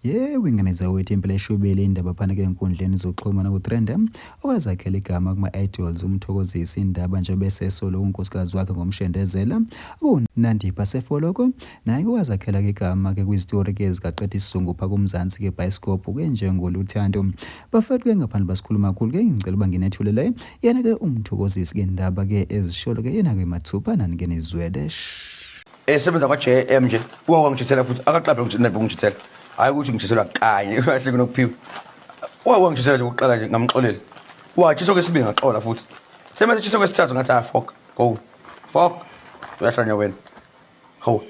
Yebo, ingane wethu impela eshubile indaba phana-ke enkundleni zokuxhumana ku-trend owazakhela igama kuma-idols umthokozisi indaba nje bese solo unkosikazi wakhe ngomshendezela uNandipha Sefoloko naye wazakhela-ke igama-ke kwizitori-ke zikaqeda isizungu kumzansi-ke bhayisikobhu-ke njengoluthando bafethu-ke ngaphandle basikhuluma kakhulu-ke ngicela uba nginethulele yena-ke umthokozisi-ke indaba-ke ezisholo-ke yena-ke mathupha nani-ke nizwele esebenza kwa-JM nje wangijithela futhi akaqaphe ukuthi ngijithela hayi ukuthi ngijithelwa kanye kahle kunokuphiwa wangijithela nje ukuqala nje ngamxolele wajitho kwesibili ngaxola futhi semase jitho kwesithathu ngathi fuck go fuck uyahlanya wena ho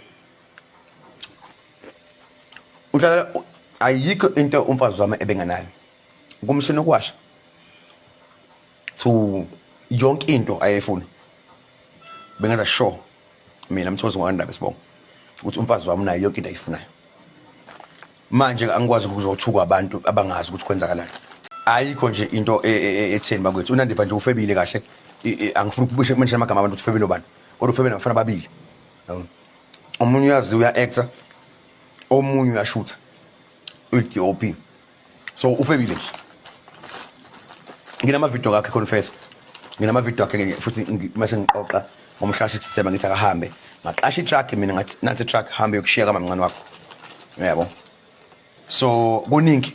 uhlala ayikho into umfazi wami ebenganayo kumshini okwasha to yonke into ayefuna bengaza sure mina Mthokozi ngokwandaba sibonga ukuthi umfazi wami nayo yonke into ayifunayo manje angikwazi ukuzothuka abantu abangazi ukuthi kwenzakalani ayikho nje into etheni bakwethu uNandipha nje ufebile kahle angifuni ukubusha mention amagama abantu ukuthi ufebile obani kodwa ufebile nabafana babili omunye uyazi uya-actor omunye uyashutha uyi-DOP so ufebile nje nginamavidiyo akhe confess nginamavidiyo akhe futhi mase ngiqoqa ngomhla 67 ngithi akahambe ngaqasha i-truck mina ngathi nansi i-truck hambe yokushiya kamamncane wakho yabo so kuningi